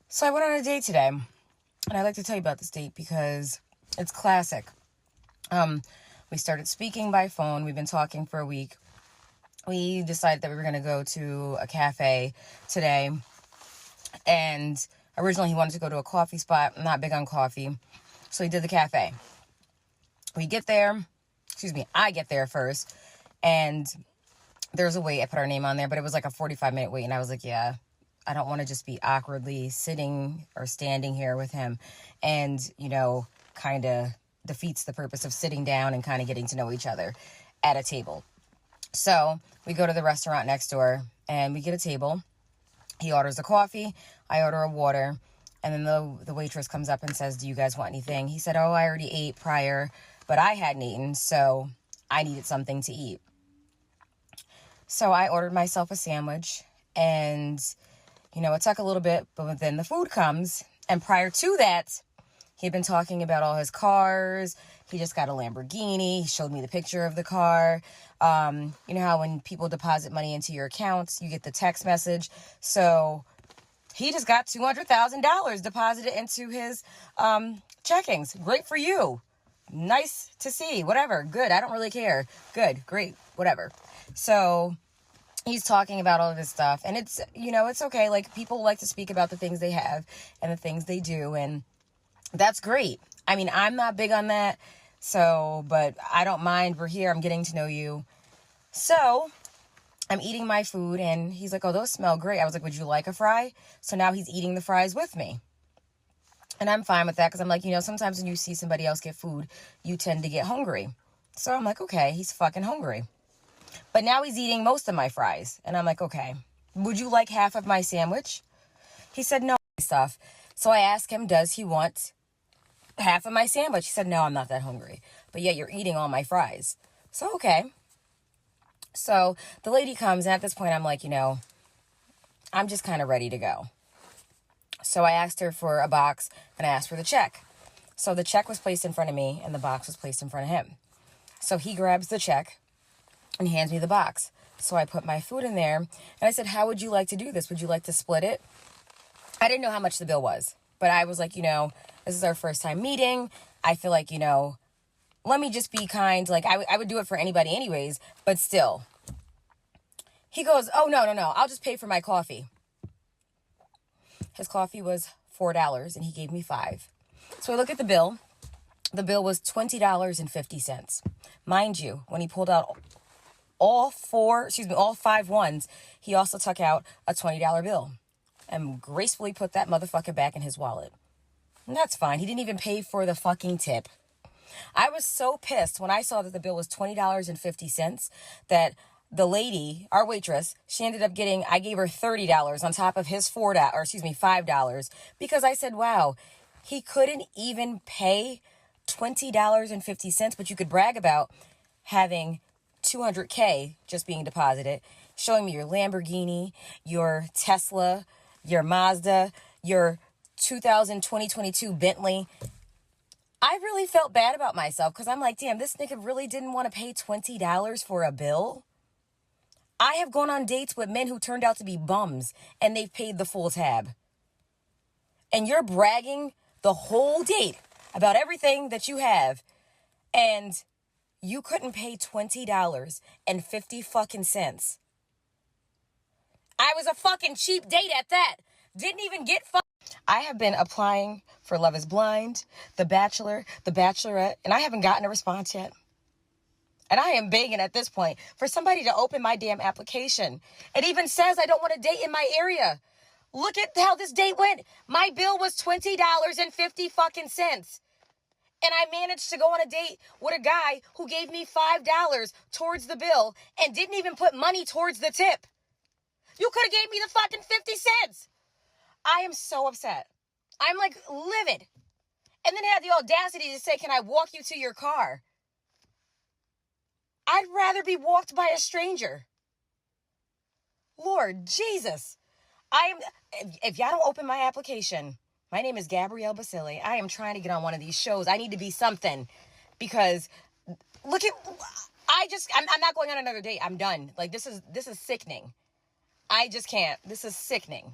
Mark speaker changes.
Speaker 1: So I went on a date today, and I'd like to tell you about this date because it's classic. We started speaking by phone. We've been talking for a week. We decided that we were going to go to a cafe today, and originally he wanted to go to a coffee spot. I'm not big on coffee, so he did the cafe. I get there first, and there's a wait. I put our name on there, but it was like a 45-minute wait, and I was like, yeah, I don't want to just be awkwardly sitting or standing here with him and, kind of defeats the purpose of sitting down and kind of getting to know each other at a table. So we go to the restaurant next door and we get a table. He orders a coffee. I order a water. And then the waitress comes up and says, do you guys want anything? He said, oh, I already ate prior, but I hadn't eaten, so I needed something to eat. So I ordered myself a sandwich, and it took a little bit, but then the food comes. And prior to that, he'd been talking about all his cars. He just got a Lamborghini. He showed me the picture of the car. You know how when people deposit money into your accounts, you get the text message. So he just got $200,000 deposited into his checkings. Great for you. Nice to see. Whatever. Good. I don't really care. Good. Great. Whatever. So he's talking about all of this stuff, and it's, it's okay. Like, people like to speak about the things they have and the things they do, and that's great. I mean, I'm not big on that, but I don't mind. We're here. I'm getting to know you. So I'm eating my food, and he's like, oh, those smell great. I was like, would you like a fry? So now he's eating the fries with me. And I'm fine with that because I'm like, sometimes when you see somebody else get food, you tend to get hungry. So I'm like, okay, he's fucking hungry. But now he's eating most of my fries. And I'm like, okay, would you like half of my sandwich? He said, no, stuff. So I asked him, does he want half of my sandwich? He said, no, I'm not that hungry. But yet you're eating all my fries. So, okay. So the lady comes, and at this point, I'm like, I'm just kind of ready to go. So I asked her for a box, and I asked for the check. So the check was placed in front of me, and the box was placed in front of him. So he grabs the check and hands me the box. So I put my food in there, and I said, how would you like to do this? Would you like to split it? I didn't know how much the bill was, but I was like, this is our first time meeting. I feel like, let me just be kind. Like, I would do it for anybody anyways, but still. He goes, oh, no. I'll just pay for my coffee. His coffee was $4, and he gave me $5. So I look at the bill. The bill was $20.50. Mind you, when he pulled out all 5 ones, he also took out a $20 bill and gracefully put that motherfucker back in his wallet. And that's fine. He didn't even pay for the fucking tip. I was so pissed when I saw that the bill was $20.50 that the lady, our waitress, she ended up I gave her $30 on top of his $5, because I said, wow, he couldn't even pay $20.50, but you could brag about having $200K just being deposited, showing me your Lamborghini, your Tesla, your Mazda, your 2022 Bentley. I really felt bad about myself because I'm like, damn, this nigga really didn't want to pay $20 for a bill. I have gone on dates with men who turned out to be bums, and they've paid the full tab. And you're bragging the whole date about everything that you have, and you couldn't pay $20.50. I was a fucking cheap date at that. Didn't even get I have been applying for Love is Blind, The Bachelor, The Bachelorette, and I haven't gotten a response yet. And I am begging at this point for somebody to open my damn application. It even says I don't want to date in my area. Look at how this date went. My bill was $20.50. And I managed to go on a date with a guy who gave me $5 towards the bill and didn't even put money towards the tip. You could have gave me the fucking 50 cents. I am so upset. I'm like livid. And then he had the audacity to say, can I walk you to your car? I'd rather be walked by a stranger. Lord Jesus. If y'all don't open my application, my name is Gabrielle Basile. I am trying to get on one of these shows. I need to be something because I'm not going on another date. I'm done. Like, this is sickening. I just can't. This is sickening.